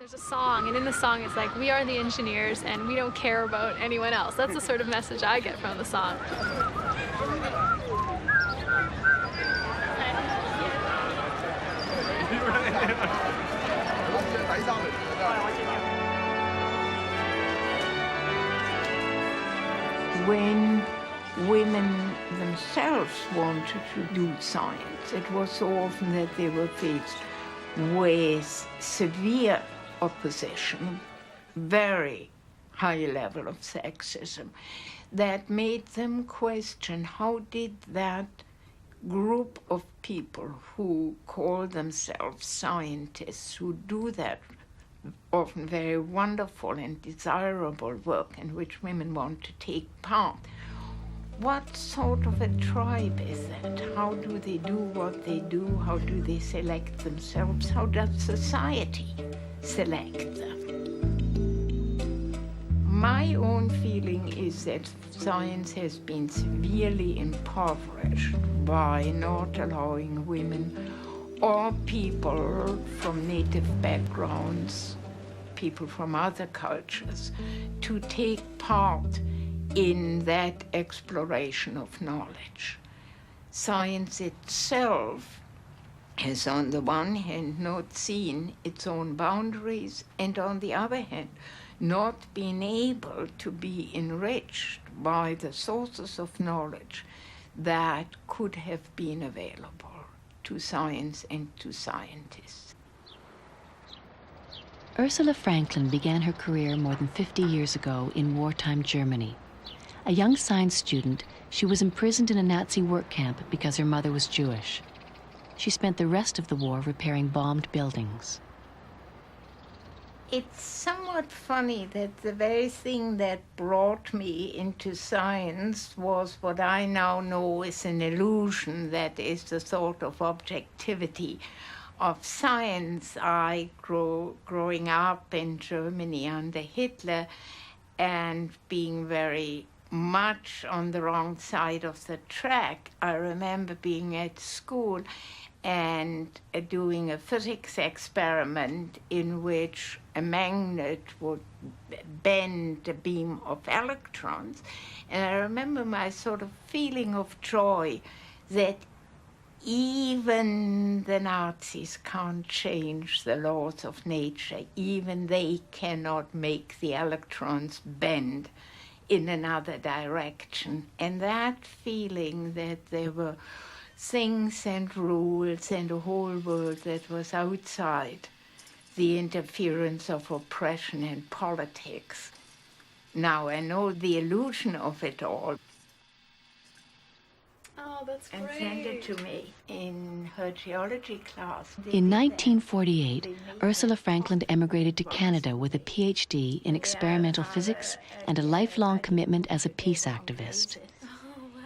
There's a song, and in the song it's like, we are the engineers and we don't care about anyone else. That's the sort of message I get from the song. When women themselves wanted to do science, it was so often that they were faced with severe opposition, very high level of sexism, that made them question how did that group of people who call themselves scientists, who do that often very wonderful and desirable work in which women want to take part, what sort of a tribe is that? How do they do what they do? How do they select themselves? How does society select them? My own feeling is that science has been severely impoverished by not allowing women or people from native backgrounds, people from other cultures, to take part in that exploration of knowledge. Science itself has, on the one hand, not seen its own boundaries, and on the other hand, not been able to be enriched by the sources of knowledge that could have been available to science and to scientists. Ursula Frankl began her career more than 50 years ago in wartime Germany. A young science student, she was imprisoned in a Nazi work camp because her mother was Jewish. She spent the rest of the war repairing bombed buildings. It's somewhat funny that the very thing that brought me into science was what I now know is an illusion, that is the sort of objectivity of science. Growing up in Germany under Hitler and being very much on the wrong side of the track, I remember being at school and doing a physics experiment in which a magnet would bend a beam of electrons. And I remember my sort of feeling of joy that even the Nazis can't change the laws of nature. Even they cannot make the electrons bend in another direction. And that feeling that there were things and rules and a whole world that was outside the interference of oppression and politics. Now I know the illusion of it all. Oh, that's great. And sent it to me in her geology class. In 1948, Ursula Frankl emigrated to Canada with a PhD in experimental physics and a lifelong commitment as a peace activist.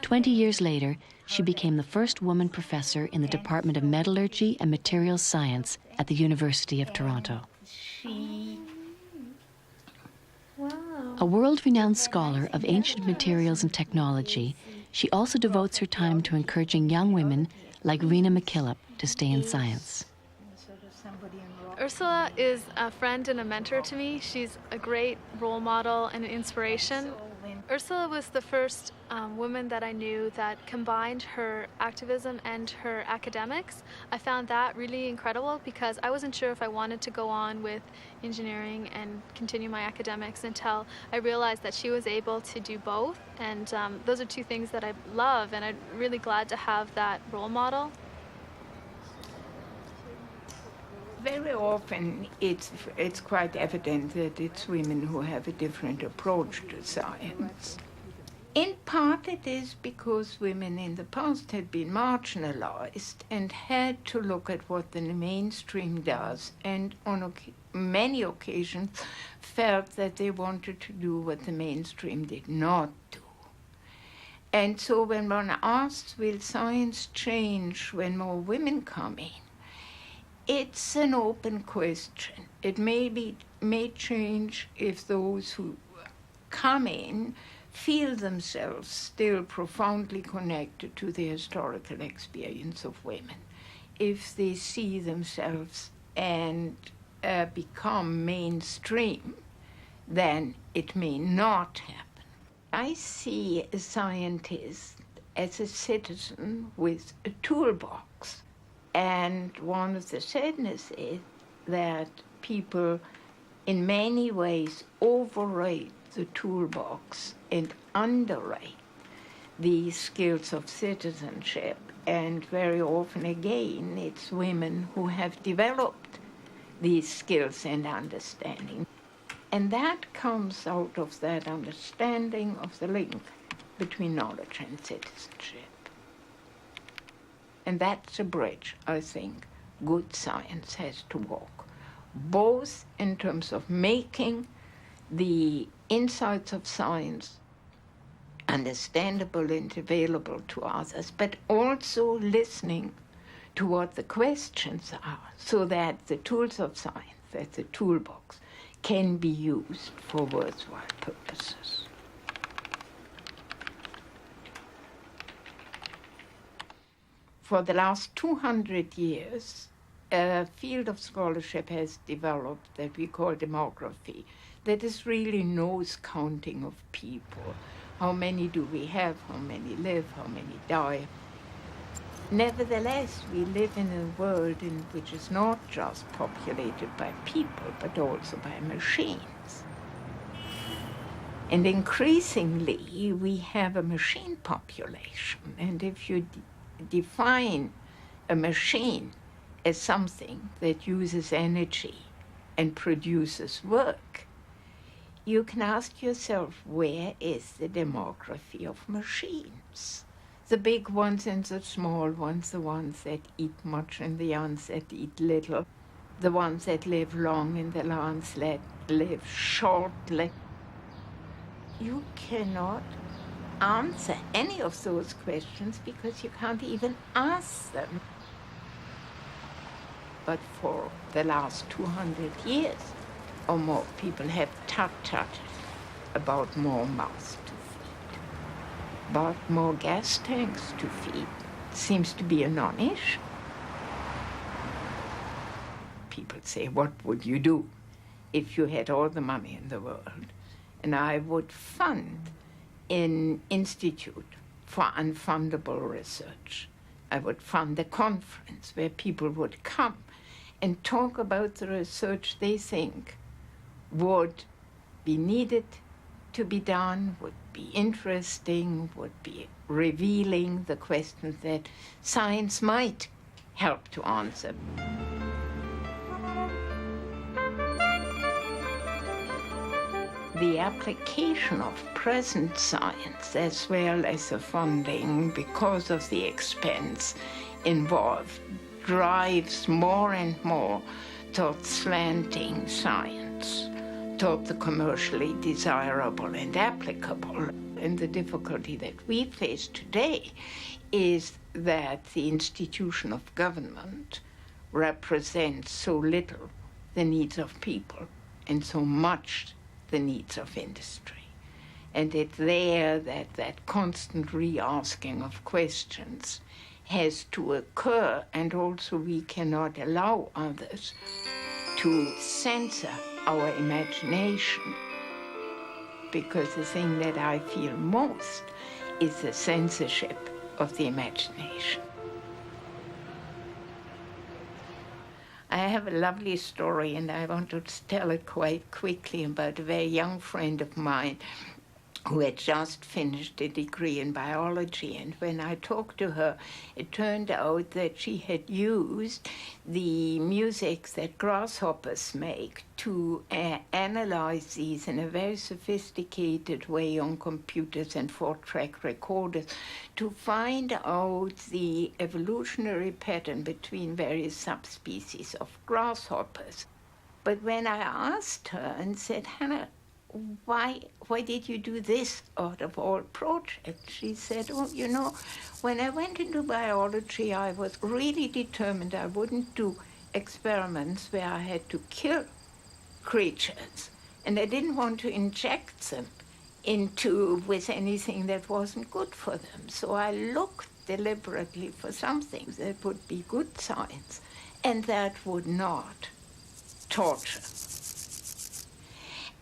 20 years later, she became the first woman professor in the Department of Metallurgy and Materials Science at the University of Toronto. A world-renowned scholar of ancient materials and technology, she also devotes her time to encouraging young women like Rena McKillop to stay in science. Ursula is a friend and a mentor to me. She's a great role model and an inspiration. Ursula was the first woman that I knew that combined her activism and her academics. I found that really incredible because I wasn't sure if I wanted to go on with engineering and continue my academics until I realized that she was able to do both. And those are two things that I love, and I'm really glad to have that role model. Very often it's quite evident that it's women who have a different approach to science. In part it is because women in the past had been marginalized and had to look at what the mainstream does, and on many occasions felt that they wanted to do what the mainstream did not do. And so when one asks, will science change when more women come in? It's an open question. It may change if those who come in feel themselves still profoundly connected to the historical experience of women. If they see themselves and become mainstream, then it may not happen. I see a scientist as a citizen with a toolbox. And one of the sadness is that people in many ways overrate the toolbox and underrate the skills of citizenship. And very often, again, it's women who have developed these skills and understanding. And that comes out of that understanding of the link between knowledge and citizenship. And that's a bridge, I think, good science has to walk, both in terms of making the insights of science understandable and available to others, but also listening to what the questions are, so that the tools of science, that the toolbox, can be used for worthwhile purposes. For the last 200 years, a field of scholarship has developed that we call demography, that is really knows counting of people. How many do we have? How many live? How many die? Nevertheless, we live in a world which is not just populated by people, but also by machines. And increasingly, we have a machine population. And if you define a machine as something that uses energy and produces work, you can ask yourself, where is the demography of machines? The big ones and the small ones, the ones that eat much and the ones that eat little, the ones that live long and the ones that live shortly. You cannot answer any of those questions because you can't even ask them. But for the last 200 years or more, people have tut-tutted about more mouths to feed. But more gas tanks to feed seems to be a non-issue. People say, what would you do if you had all the money in the world? And I would fund an institute for unfundable research. I would fund a conference where people would come and talk about the research they think would be needed to be done, would be interesting, would be revealing the questions that science might help to answer. The application of present science, as well as the funding, because of the expense involved, drives more and more towards slanting science, toward the commercially desirable and applicable. And the difficulty that we face today is that the institution of government represents so little the needs of people and so much the needs of industry. And it's there that that constant re-asking of questions has to occur, and also we cannot allow others to censor our imagination, because the thing that I feel most is the censorship of the imagination. I have a lovely story, and I want to tell it quite quickly, about a very young friend of mine who had just finished a degree in biology. And when I talked to her, it turned out that she had used the music that grasshoppers make to analyze these in a very sophisticated way on computers and 4-track recorders to find out the evolutionary pattern between various subspecies of grasshoppers. But when I asked her and said, Hannah, why did you do this out of all projects? She said, oh, you know, when I went into biology, I was really determined I wouldn't do experiments where I had to kill creatures, and I didn't want to inject them with anything that wasn't good for them. So I looked deliberately for something that would be good science and that would not torture.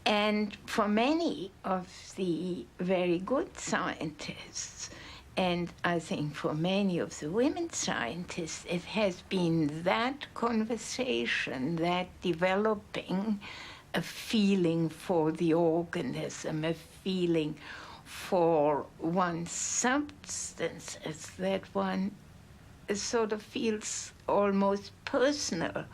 And for many of the very good scientists, and I think for many of the women scientists, it has been that conversation, that developing a feeling for the organism, a feeling for one's substances, that one sort of feels almost personal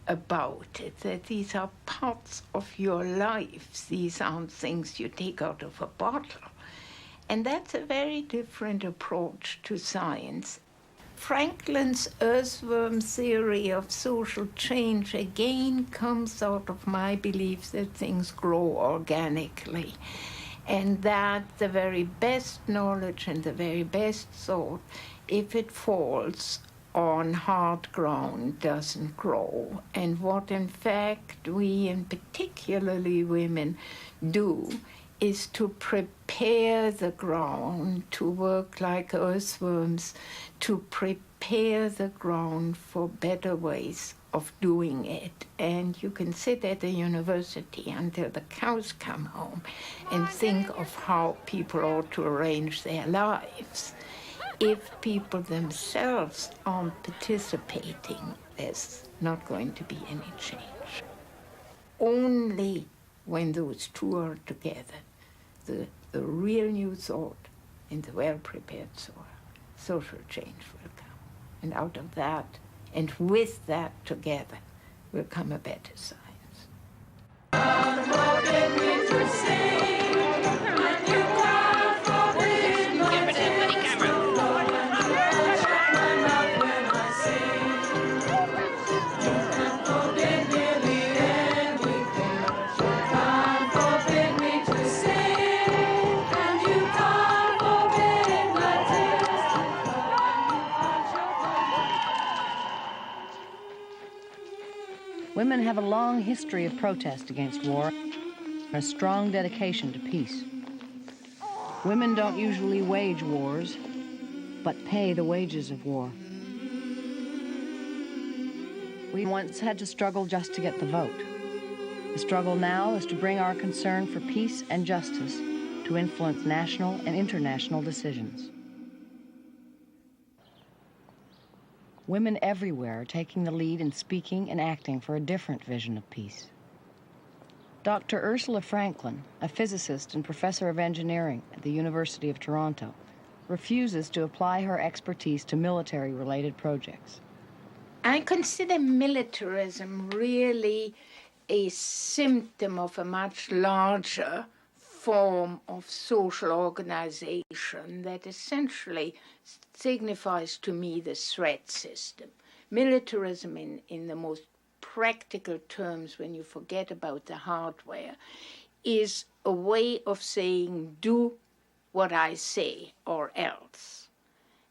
about it, that these are parts of your life. These aren't things you take out of a bottle. And that's a very different approach to science. Franklin's earthworm theory of social change again comes out of my belief that things grow organically, and that the very best knowledge and the very best thought, if it falls on hard ground, doesn't grow. And what in fact we, and particularly women, do is to prepare the ground, to work like earthworms, to prepare the ground for better ways of doing it. And you can sit at a university until the cows come home and think of how people ought to arrange their lives. If people themselves aren't participating, there's not going to be any change. Only when those two are together, the real new thought and the well-prepared soil, social change will come. And out of that, and with that together, will come a better science. Women have a long history of protest against war and a strong dedication to peace. Women don't usually wage wars, but pay the wages of war. We once had to struggle just to get the vote. The struggle now is to bring our concern for peace and justice to influence national and international decisions. Women everywhere are taking the lead in speaking and acting for a different vision of peace. Dr. Ursula Frankl, a physicist and professor of engineering at the University of Toronto, refuses to apply her expertise to military-related projects. I consider militarism really a symptom of a much larger form of social organization that essentially signifies to me the threat system. Militarism in the most practical terms, when you forget about the hardware, is a way of saying, do what I say or else.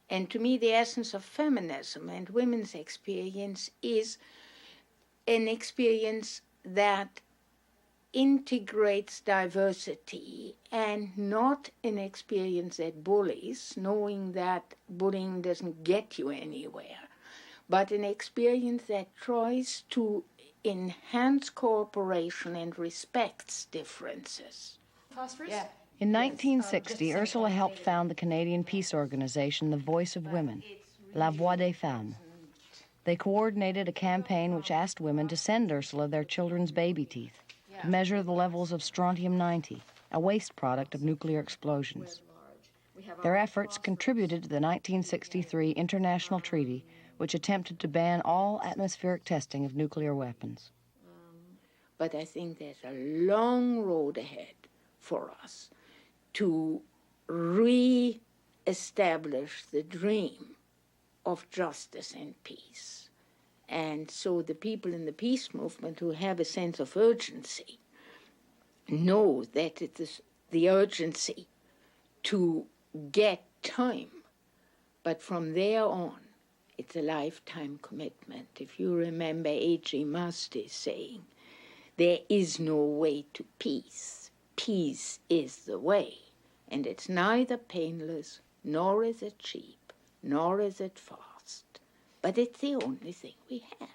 And to me, the essence of feminism and women's experience is an experience that integrates diversity and not an experience that bullies, knowing that bullying doesn't get you anywhere, but an experience that tries to enhance cooperation and respects differences. Phosphorus? Yeah. In 1960, Ursula helped found the Canadian peace organization, The Voice of Women, La Voix des Femmes. They coordinated a campaign which asked women to send Ursula their children's baby teeth to measure the levels of strontium-90, a waste product of nuclear explosions. Their efforts contributed to the 1963 international treaty, which attempted to ban all atmospheric testing of nuclear weapons. But I think there's a long road ahead for us to re-establish the dream of justice and peace. And so the people in the peace movement who have a sense of urgency know that it is the urgency to get time. But from there on, it's a lifetime commitment. If you remember A.G. Muste saying, there is no way to peace. Peace is the way. And it's neither painless, nor is it cheap, nor is it fast. But it's the only thing we have.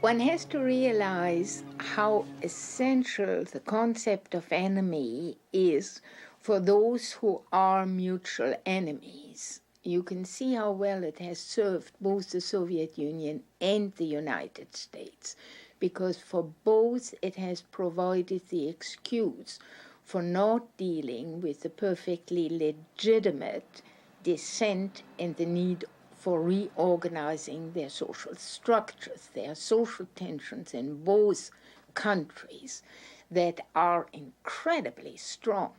One has to realize how essential the concept of enemy is for those who are mutual enemies. You can see how well it has served both the Soviet Union and the United States, because for both it has provided the excuse for not dealing with the perfectly legitimate dissent and the need for reorganizing their social structures. There are social tensions in both countries that are incredibly strong.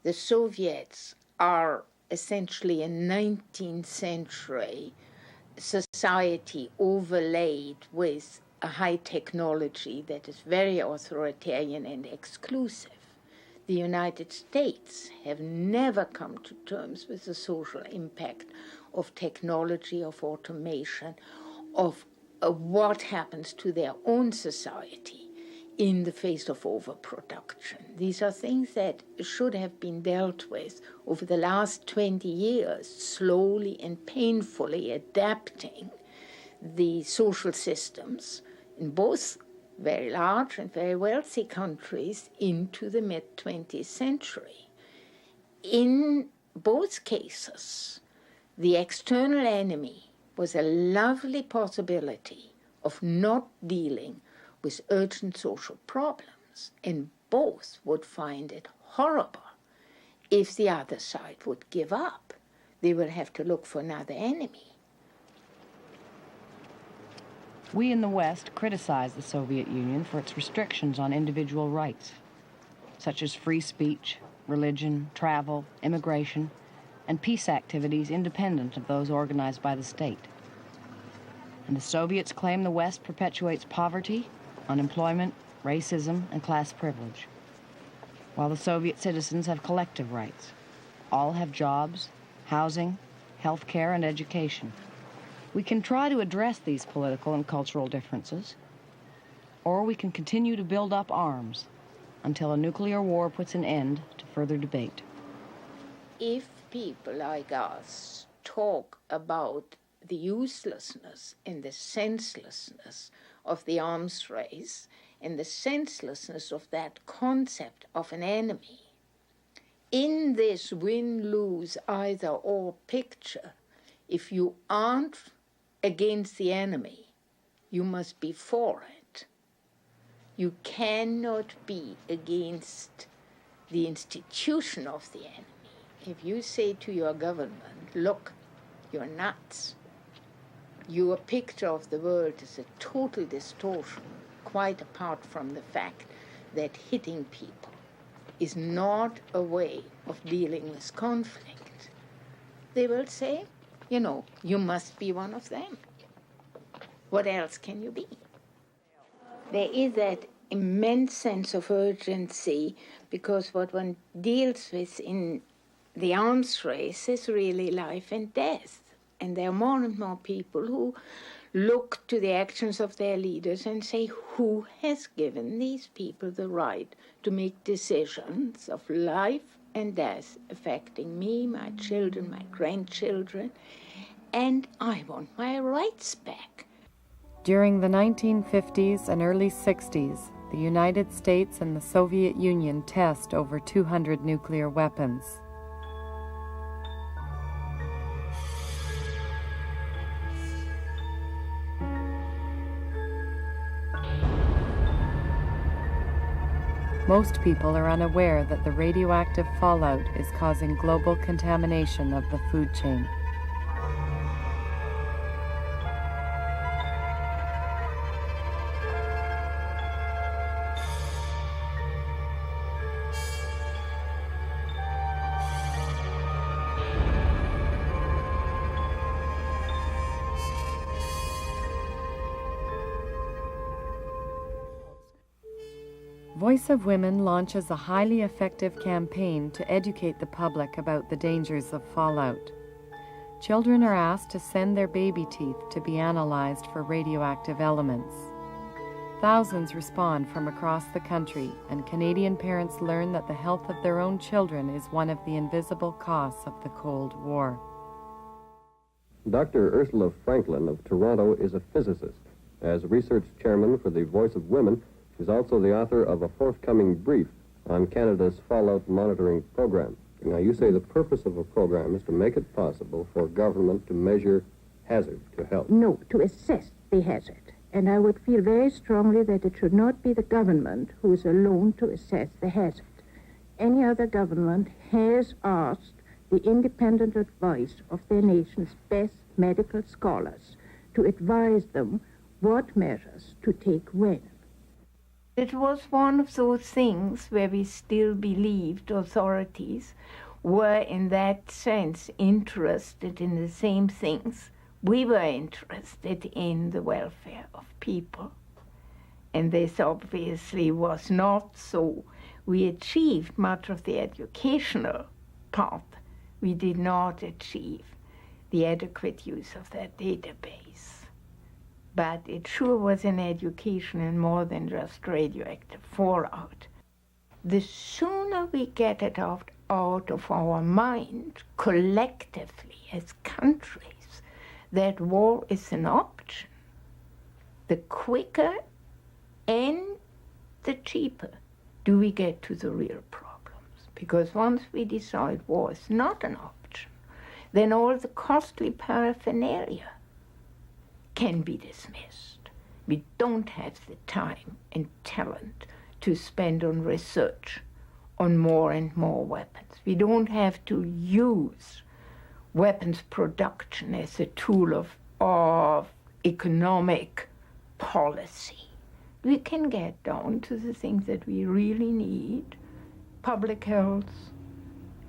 The Soviets are essentially a 19th century society overlaid with a high technology that is very authoritarian and exclusive. The United States have never come to terms with the social impact of technology, of automation, of what happens to their own society in the face of overproduction. These are things that should have been dealt with over the last 20 years, slowly and painfully adapting the social systems in both very large and very wealthy countries into the mid-20th century. In both cases, the external enemy was a lovely possibility of not dealing with urgent social problems, and both would find it horrible if the other side would give up. They will have to look for another enemy. We in the West criticize the Soviet Union for its restrictions on individual rights, such as free speech, religion, travel, immigration, and peace activities independent of those organized by the state. And the Soviets claim the West perpetuates poverty, unemployment, racism, and class privilege, while the Soviet citizens have collective rights. All have jobs, housing, health care, and education. We can try to address these political and cultural differences, or we can continue to build up arms until a nuclear war puts an end to further debate. If people like us talk about the uselessness and the senselessness of the arms race and the senselessness of that concept of an enemy, in this win-lose either-or picture, if you aren't against the enemy, you must be for it. You cannot be against the institution of the enemy. If you say to your government, look, you're nuts, your picture of the world is a total distortion, quite apart from the fact that hitting people is not a way of dealing with conflict, they will say, you know, you must be one of them. What else can you be? There is that immense sense of urgency because what one deals with in the arms race is really life and death. And there are more and more people who look to the actions of their leaders and say, who has given these people the right to make decisions of life and death affecting me, my children, my grandchildren, and I want my rights back. During the 1950s and early 60s, the United States and the Soviet Union test over 200 nuclear weapons. Most people are unaware that the radioactive fallout is causing global contamination of the food chain. Voice of Women launches a highly effective campaign to educate the public about the dangers of fallout. Children are asked to send their baby teeth to be analyzed for radioactive elements. Thousands respond from across the country, and Canadian parents learn that the health of their own children is one of the invisible costs of the Cold War. Dr. Ursula Frankl of Toronto is a physicist. As research chairman for the Voice of Women, she's also the author of a forthcoming brief on Canada's fallout monitoring program. Now, you say the purpose of a program is to make it possible for government to measure hazard to health. No, to assess the hazard. And I would feel very strongly that it should not be the government who is alone to assess the hazard. Any other government has asked the independent advice of their nation's best medical scholars to advise them what measures to take when. It was one of those things where we still believed authorities were in that sense interested in the same things. We were interested in the welfare of people. And this obviously was not so. We achieved much of the educational part. We did not achieve the adequate use of that database. But it sure was an education in more than just radioactive fallout. The sooner we get it out of our mind, collectively as countries, that war is an option, the quicker and the cheaper do we get to the real problems. Because once we decide war is not an option, then all the costly paraphernalia can be dismissed. We don't have the time and talent to spend on research on more and more weapons. We don't have to use weapons production as a tool of economic policy. We can get down to the things that we really need: public health,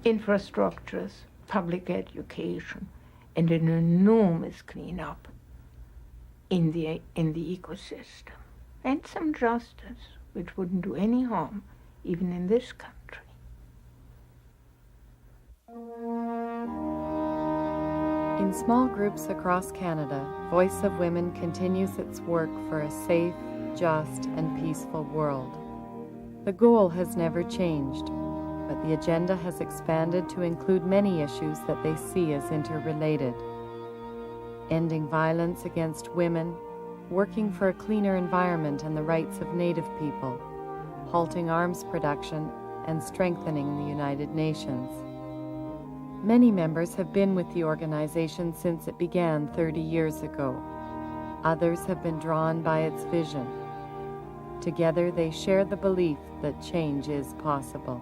infrastructures, public education, and an enormous cleanup in the ecosystem, and some justice, which wouldn't do any harm, even in this country. In small groups across Canada, Voice of Women continues its work for a safe, just, and peaceful world. The goal has never changed, but the agenda has expanded to include many issues that they see as interrelated. Ending violence against women, working for a cleaner environment and the rights of Native people, halting arms production, and strengthening the United Nations. Many members have been with the organization since it began 30 years ago. Others have been drawn by its vision. Together they share the belief that change is possible.